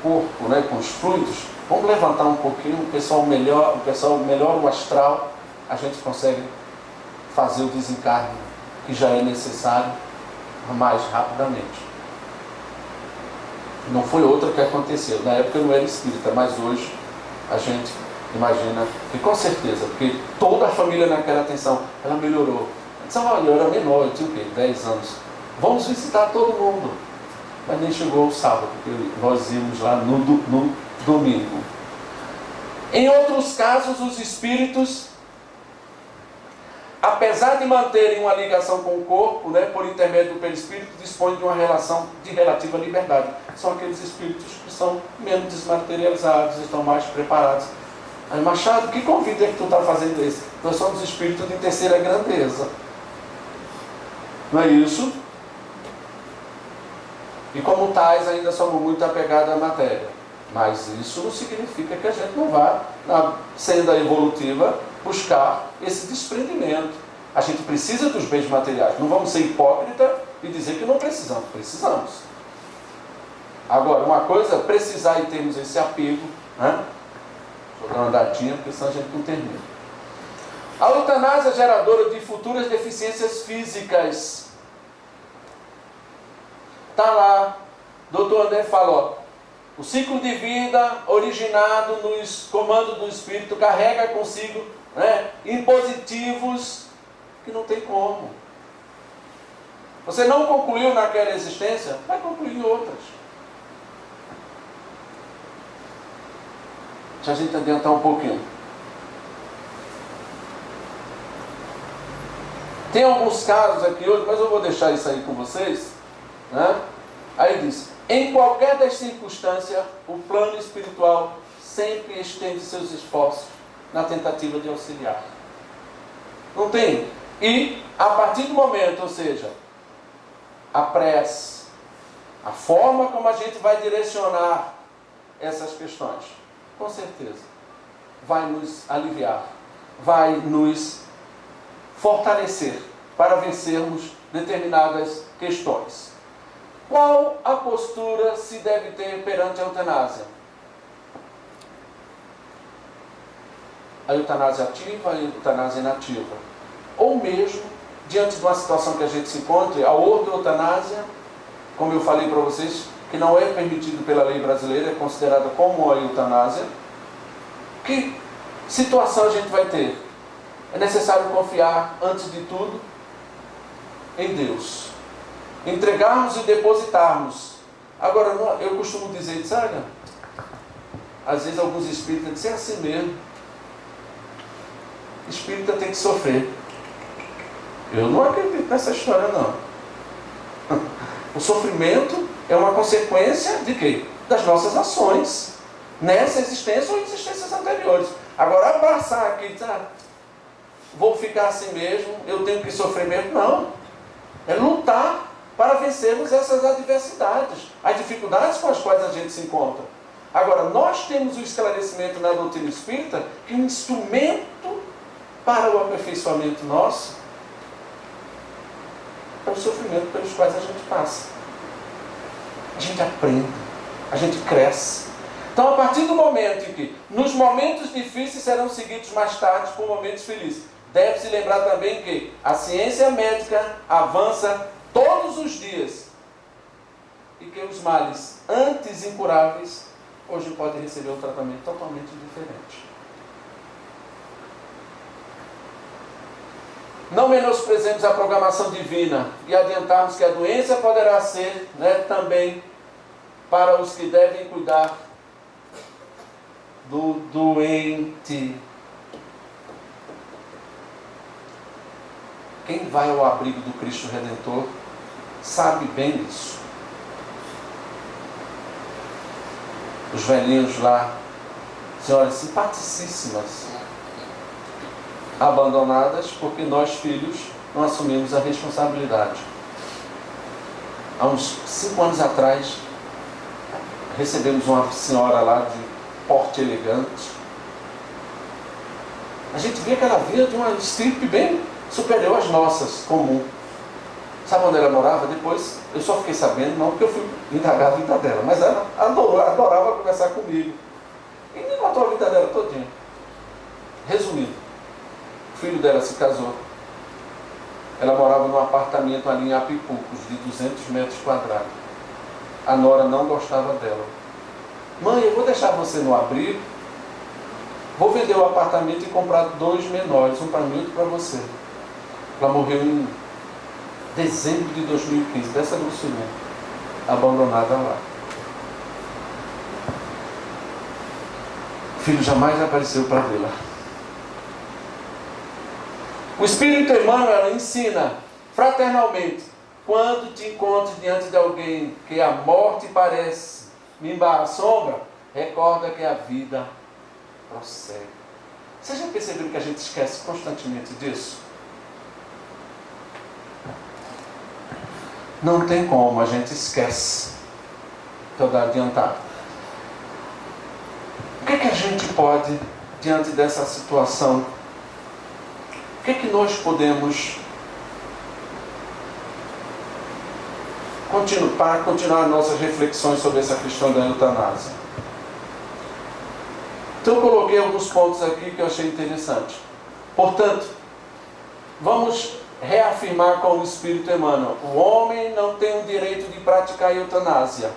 corpo, né, com os fluidos. Vamos levantar um pouquinho, o pessoal melhora o astral, a gente consegue fazer o desencarne que já é necessário mais rapidamente. Não foi outra que aconteceu. Na época eu não era espírita, mas hoje a gente imagina que com certeza, porque toda a família naquela atenção, ela melhorou. Eu era menor, eu tinha o quê? 10 anos. Vamos visitar todo mundo. Mas nem chegou o sábado, porque nós íamos lá no domingo. Em outros casos, os espíritos, apesar de manterem uma ligação com o corpo, né, por intermédio do perispírito, dispõem de uma relação de relativa liberdade. São aqueles espíritos que são menos desmaterializados, estão mais preparados. Aí, Machado, que convite é que tu está fazendo isso? Nós somos espíritos de terceira grandeza. Não é isso? E como tais, ainda somos muito apegados à matéria. Mas isso não significa que a gente não vá, na senda evolutiva, buscar esse desprendimento. A gente precisa dos bens materiais. Não vamos ser hipócritas e dizer que não precisamos. Precisamos. Agora, uma coisa é precisar e termos esse apego, né? Vou dar uma datinha, porque senão a gente não termina. A eutanásia é geradora de futuras deficiências físicas. Está lá, doutor André fala, ó, o ciclo de vida originado nos comandos do Espírito carrega consigo, né, impositivos que não tem como. Você não concluiu naquela existência, vai concluir em outras. Deixa a gente adiantar um pouquinho. Tem alguns casos aqui hoje, mas eu vou deixar isso aí com vocês, né? Aí diz, em qualquer das circunstâncias, o plano espiritual sempre estende seus esforços na tentativa de auxiliar. Não tem? E a partir do momento, ou seja, a prece, a forma como a gente vai direcionar essas questões, com certeza, vai nos aliviar, vai nos fortalecer para vencermos determinadas questões. Qual a postura se deve ter perante a eutanásia? A eutanásia ativa, a eutanásia inativa. Ou mesmo, diante de uma situação que a gente se encontre, a outra eutanásia, como eu falei para vocês, que não é permitido pela lei brasileira, é considerada como a eutanásia. Que situação a gente vai ter? É necessário confiar, antes de tudo, em Deus. Entregarmos e depositarmos. Agora, eu costumo dizer, sabe? Às vezes alguns espíritas dizem, é assim mesmo. Espírita tem que sofrer. Eu não acredito nessa história, não. O sofrimento é uma consequência de quê? Das nossas ações. Nessa existência ou em existências anteriores. Agora, abraçar aqui, vou ficar assim mesmo, eu tenho que sofrer mesmo. Não. É lutar para vencermos essas adversidades, as dificuldades com as quais a gente se encontra. Agora, nós temos o esclarecimento na doutrina espírita que um instrumento para o aperfeiçoamento nosso é o sofrimento pelos quais a gente passa. A gente aprende, a gente cresce. Então, a partir do momento em que, nos momentos difíceis serão seguidos mais tarde por momentos felizes, deve-se lembrar também que a ciência médica avança todos os dias e que os males antes incuráveis hoje podem receber um tratamento totalmente diferente. Não menosprezemos a programação divina e adiantarmos que a doença poderá ser, também para os que devem cuidar do doente. Quem vai ao abrigo do Cristo Redentor sabe bem disso. Os velhinhos lá, senhoras simpaticíssimas, abandonadas porque nós filhos não assumimos a responsabilidade. Há uns 5 anos atrás, recebemos uma senhora lá de porte elegante. A gente via que ela vinha de uma estirpe bem superior às nossas, comum. Sabe onde ela morava? Depois, eu só fiquei sabendo, não porque eu fui indagar a vida dela, mas ela adorava conversar comigo. E me contou a vida dela todinha. Resumindo, o filho dela se casou. Ela morava num apartamento ali em Apipucos, de 200 metros quadrados. A nora não gostava dela. Mãe, eu vou deixar você no abrigo, vou vender o apartamento e comprar 2 menores, um para mim e outro para você. Ela morreu em dezembro de 2015, dessa grossura, abandonada lá. O filho jamais apareceu para vê-la. O Espírito Emmanuel ensina fraternalmente: quando te encontres diante de alguém que a morte parece mimbar a sombra, recorda que a vida prossegue. Vocês já perceberam que a gente esquece constantemente disso? Não tem como, a gente esquece. Estou adiantado. O que a gente pode, diante dessa situação, o que nós podemos continuar nossas reflexões sobre essa questão da eutanásia? Então eu coloquei alguns pontos aqui que eu achei interessante. Portanto, vamos reafirmar com o Espírito Emmanuel: o homem não tem o direito de praticar a eutanásia,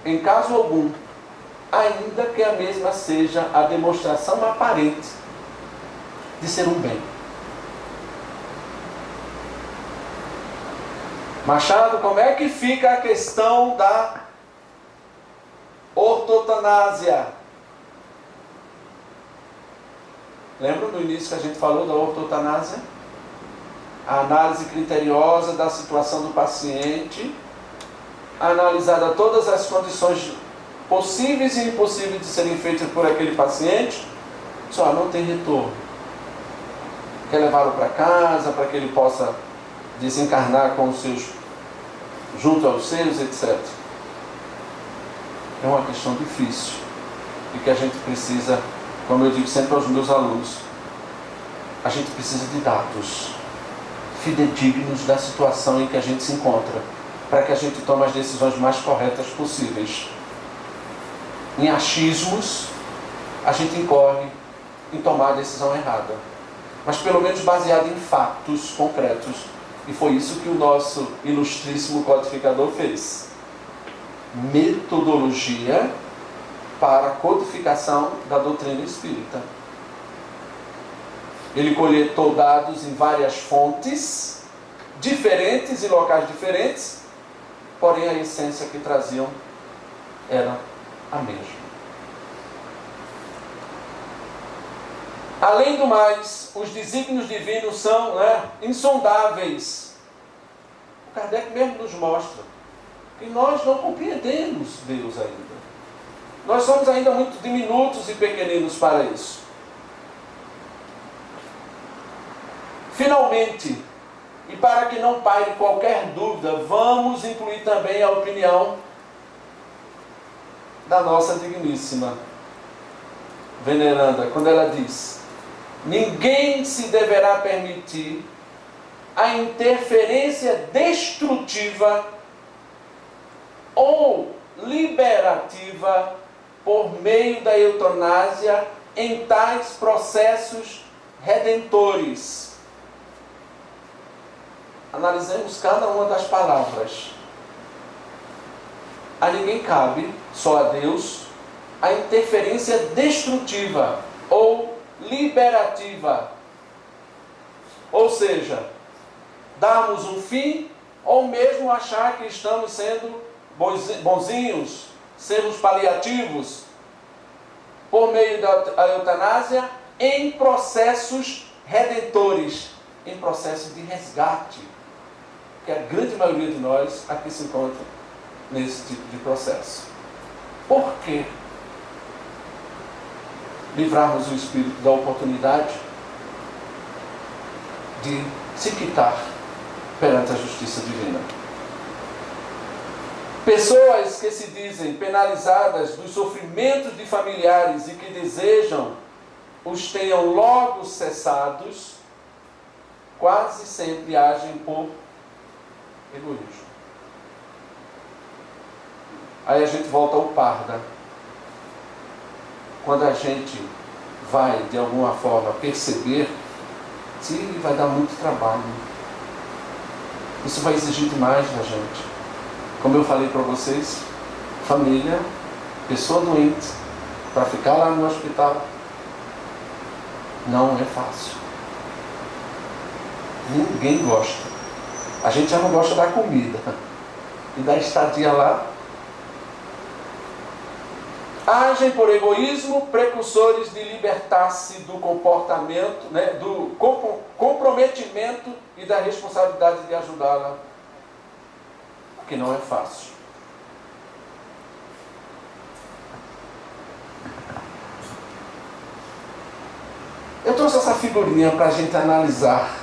em caso algum, ainda que a mesma seja a demonstração aparente de ser um bem. Machado, como é que fica a questão da ortotanásia? Lembra no início que a gente falou da ortotanásia? A análise criteriosa da situação do paciente, analisada todas as condições possíveis e impossíveis de serem feitas por aquele paciente, só não tem retorno. Quer levá-lo para casa para que ele possa desencarnar com os seus, junto aos seus, etc. É uma questão difícil e que a gente precisa, como eu digo sempre aos meus alunos, a gente precisa de dados fidedignos da situação em que a gente se encontra, para que a gente tome as decisões mais corretas possíveis. Em achismos, a gente incorre em tomar a decisão errada, mas pelo menos baseado em fatos concretos. E foi isso que o nosso ilustríssimo codificador fez. Metodologia para a codificação da doutrina espírita. Ele coletou dados em várias fontes diferentes e locais diferentes, porém a essência que traziam era a mesma. Além do mais, os desígnios divinos são insondáveis. O Kardec mesmo nos mostra que nós não compreendemos Deus ainda. Nós somos ainda muito diminutos e pequeninos para isso. Finalmente, e para que não paire qualquer dúvida, vamos incluir também a opinião da nossa digníssima veneranda, quando ela diz: ninguém se deverá permitir a interferência destrutiva ou liberativa por meio da eutanásia em tais processos redentores. analisemos cada uma das palavras. A ninguém cabe, só a Deus, a interferência destrutiva ou liberativa. Ou seja, darmos um fim ou mesmo achar que estamos sendo bonzinhos, sermos paliativos, por meio da eutanásia, em processos redentores, em processos de resgate, que a grande maioria de nós aqui se encontra nesse tipo de processo. Por quê? Livrarmos o espírito da oportunidade de se quitar perante a justiça divina. Pessoas que se dizem penalizadas dos sofrimentos de familiares e que desejam os tenham logo cessados, quase sempre agem por egoísmo. Aí a gente volta ao parda. Quando a gente vai, de alguma forma, perceber, sim, vai dar muito trabalho. Isso vai exigir demais da gente. Como eu falei para vocês, família, pessoa doente, para ficar lá no hospital, não é fácil. Ninguém gosta. A gente já não gosta da comida e da estadia lá. Agem por egoísmo, precursores de libertar-se do comportamento, do comprometimento e da responsabilidade de ajudá-la, o que não é fácil. Eu trouxe essa figurinha para a gente analisar.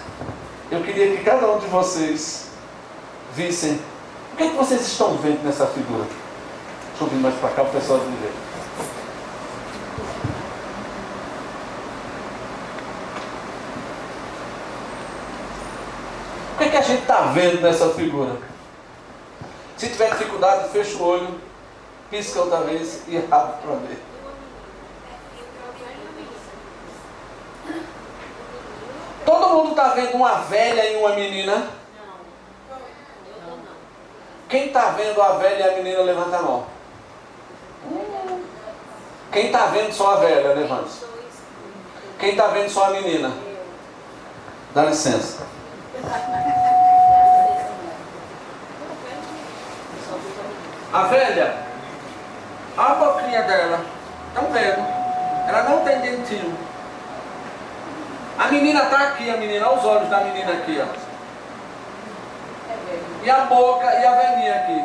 Eu queria que cada um de vocês vissem o que é que vocês estão vendo nessa figura. Deixa eu vir mais para cá o pessoal ver. O que é que a gente está vendo nessa figura? Se tiver dificuldade, fecha o olho, pisca outra vez e abre para ver. Todo mundo está vendo uma velha e uma menina? Não. Quem está vendo a velha e a menina, levanta a mão. Quem está vendo só a velha, levanta. Quem está vendo só a menina? Dá licença. A velha, a boquinha dela, estão vendo? Ela não tem dentinho. A menina está aqui, a menina, olha os olhos da menina aqui, ó. E a boca e a velhinha aqui.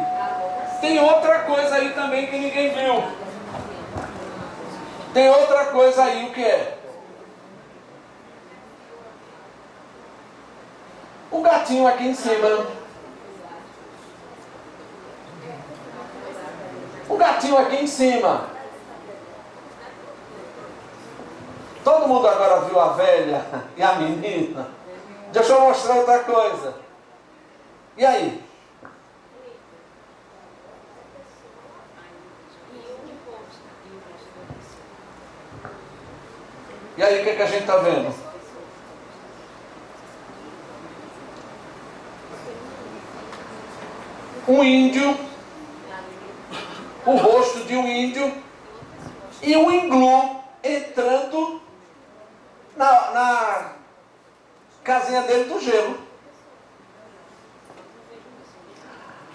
Tem outra coisa aí também que ninguém viu. Tem outra coisa aí, o que é? O gatinho aqui em cima. O gatinho aqui em cima. Todo mundo agora viu a velha e a menina. Deixa eu mostrar outra coisa. E aí? E aí, o que é que a gente está vendo? Um índio, o rosto de um índio e um iglu entrando na casinha dele do gelo.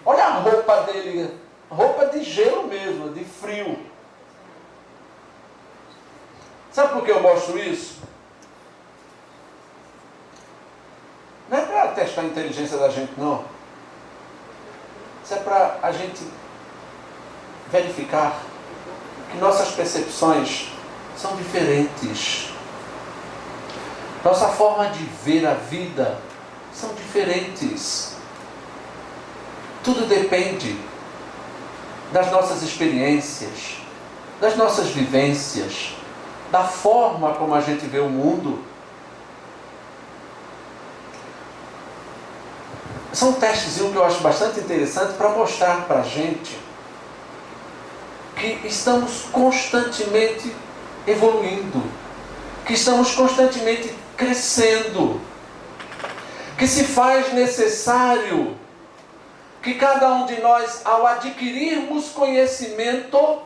Olha a roupa dele, roupa de gelo mesmo, de frio. Sabe por que eu mostro isso? Não é para testar a inteligência da gente, não. Isso é para a gente verificar que nossas percepções são diferentes. Nossa forma de ver a vida são diferentes. Tudo depende das nossas experiências, das nossas vivências, da forma como a gente vê o mundo. São testes que eu acho bastante interessante para mostrar para a gente que estamos constantemente evoluindo, que estamos constantemente crescendo. que se faz necessário que cada um de nós, ao adquirirmos conhecimento,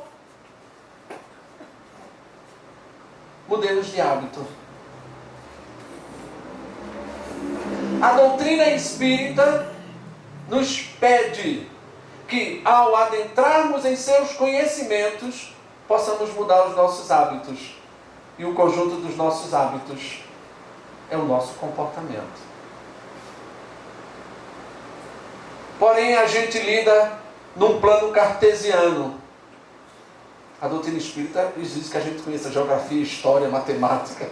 mudemos de hábito. A doutrina espírita nos pede que, ao adentrarmos em seus conhecimentos, possamos mudar os nossos hábitos. E o conjunto dos nossos hábitos é o nosso comportamento. Porém, a gente lida num plano cartesiano. A doutrina espírita exige que a gente conheça geografia, história, matemática.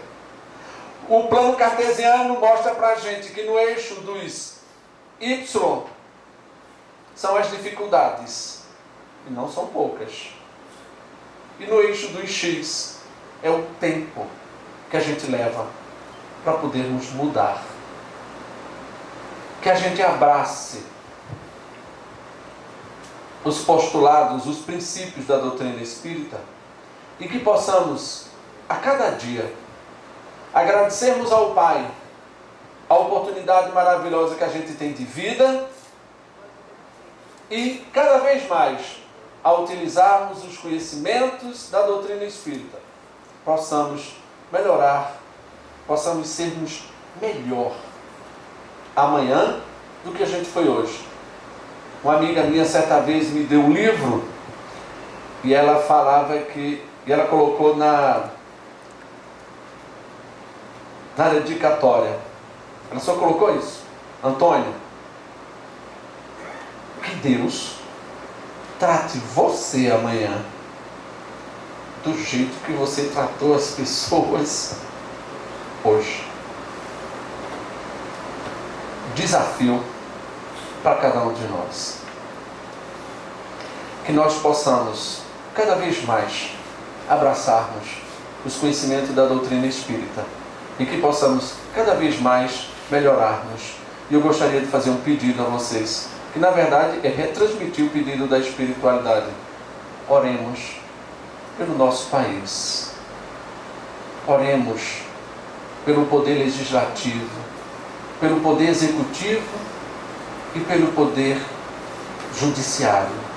O plano cartesiano mostra para a gente que no eixo dos Y são as dificuldades, e não são poucas. E no eixo dos X é o tempo que a gente leva para podermos mudar. Que a gente abrace os postulados, os princípios da doutrina espírita e que possamos, a cada dia, agradecermos ao Pai a oportunidade maravilhosa que a gente tem de vida e, cada vez mais, a utilizarmos os conhecimentos da doutrina espírita, possamos melhorar, possamos sermos melhor amanhã do que a gente foi hoje. Uma amiga minha certa vez me deu um livro e ela falava que, e ela colocou na dedicatória, ela só colocou isso: Antônio, que Deus trate você amanhã do jeito que você tratou as pessoas hoje. Desafio para cada um de nós. Que nós possamos, cada vez mais, abraçarmos os conhecimentos da doutrina espírita e que possamos, cada vez mais, melhorarmos. E eu gostaria de fazer um pedido a vocês, que na verdade é retransmitir o pedido da espiritualidade. Oremos pelo nosso país. Oremos pelo poder legislativo, pelo poder executivo e pelo poder judiciário.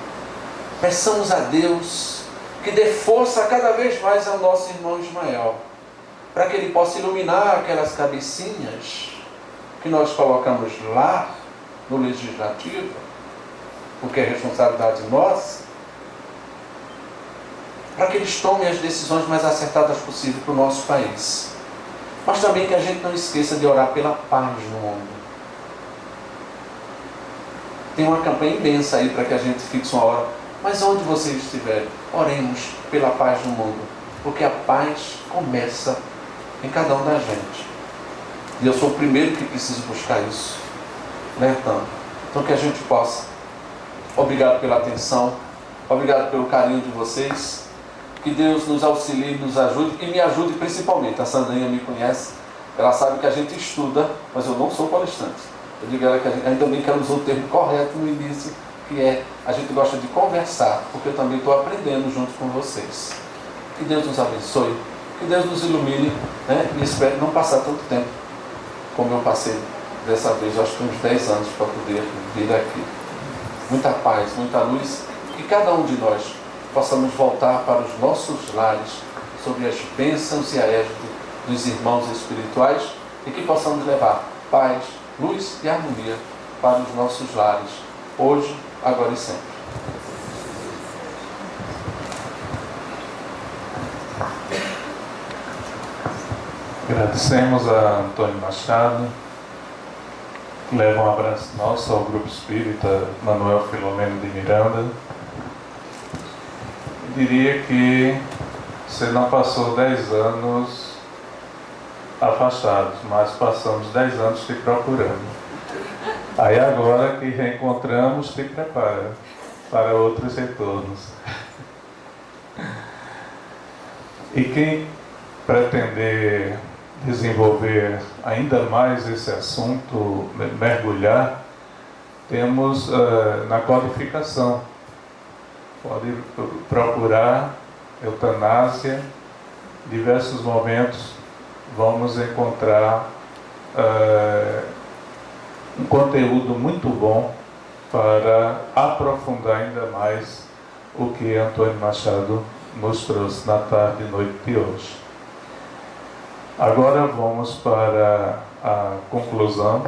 Peçamos a Deus que dê força cada vez mais ao nosso irmão Ismael, para que ele possa iluminar aquelas cabecinhas que nós colocamos lá no legislativo, porque é responsabilidade nossa, para que eles tomem as decisões mais acertadas possíveis para o nosso país. Mas também que a gente não esqueça de orar pela paz no mundo. Tem uma campanha imensa aí para que a gente fixe uma hora. Mas onde você estiver, oremos pela paz no mundo. Porque a paz começa em cada um da gente. E eu sou o primeiro que preciso buscar isso. Alertando. Então que a gente possa. Obrigado pela atenção. Obrigado pelo carinho de vocês. Que Deus nos auxilie, nos ajude. E me ajude principalmente. A Sandrinha me conhece. Ela sabe que a gente estuda, mas eu não sou palestrante. Eu digo a ela que ainda bem que ela usou o termo correto no início, que é, a gente gosta de conversar, porque eu também estou aprendendo junto com vocês. Que Deus nos abençoe, que Deus nos ilumine, né? E espero não passar tanto tempo como eu passei dessa vez, eu acho que uns 10 anos para poder vir aqui. Muita paz, muita luz, que cada um de nós possamos voltar para os nossos lares, sobre as bênçãos e a égide dos irmãos espirituais, e que possamos levar paz, luz e harmonia para os nossos lares, hoje, agora e sempre. Agradecemos a Antônio Machado, que leva um abraço nosso ao Grupo Espírita Manuel Filomeno de Miranda. Eu diria que você não passou 10 anos afastados, mas passamos 10 anos te procurando. Aí agora que reencontramos, te prepara para outros retornos. E quem pretender desenvolver ainda mais esse assunto, mergulhar, temos na codificação. Pode procurar eutanásia, diversos momentos vamos encontrar um conteúdo muito bom para aprofundar ainda mais o que Antônio Machado nos trouxe na tarde e noite de hoje. Agora vamos para a conclusão,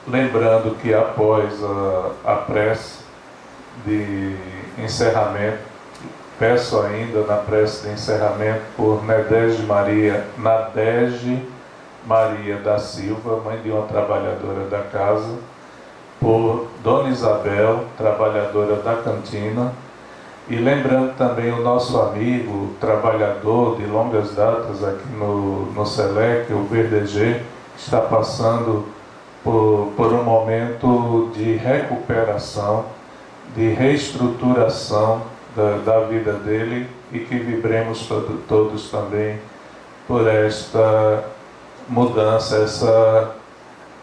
lembrando que após a prece de encerramento, peço ainda na prece de encerramento por Nadege Maria da Silva, mãe de uma trabalhadora da casa, por Dona Isabel, trabalhadora da cantina, e lembrando também o nosso amigo, trabalhador de longas datas aqui no SELEC, o BDG, que está passando por um momento de recuperação, de reestruturação da vida dele, e que vibremos todos também por esta mudança, essa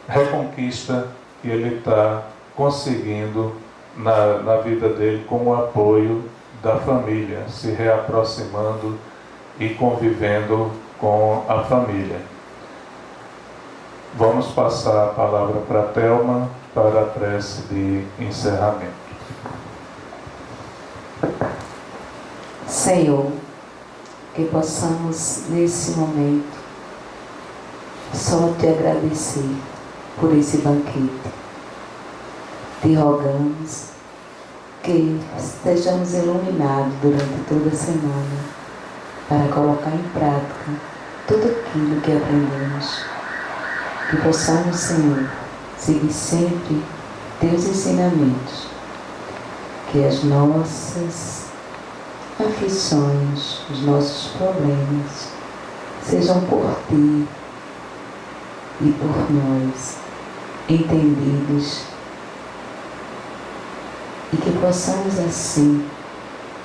reconquista que ele está conseguindo na vida dele com o apoio da família, se reaproximando e convivendo com a família. Vamos passar a palavra para a Thelma para a prece de encerramento. Senhor, que possamos nesse momento só te agradecer por esse banquete. Te rogamos que estejamos iluminados durante toda a semana para colocar em prática tudo aquilo que aprendemos. Que possamos, Senhor, seguir sempre teus ensinamentos. Que as nossas aflições, os nossos problemas sejam por ti e por nós entendidos, e que possamos assim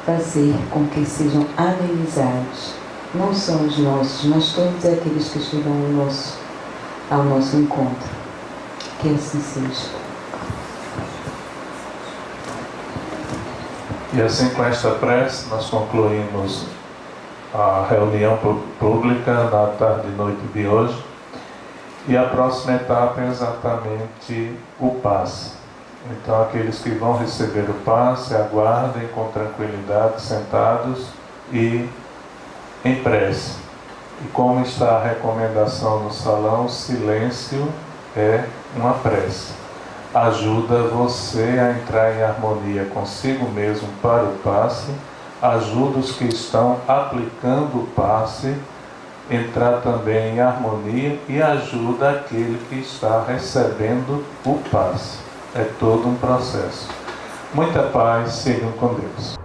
fazer com que sejam amenizados, não só os nossos, mas todos aqueles que chegam ao nosso encontro. Que assim seja. E assim, com esta prece, nós concluímos a reunião pública na tarde e noite de hoje. E a próxima etapa é exatamente o passe. Então, aqueles que vão receber o passe, aguardem com tranquilidade, sentados e em prece. E como está a recomendação no salão, silêncio é uma prece. Ajuda você a entrar em harmonia consigo mesmo para o passe, ajuda os que estão aplicando o passe a entrar também em harmonia e ajuda aquele que está recebendo o passe. É todo um processo. Muita paz, sigam com Deus.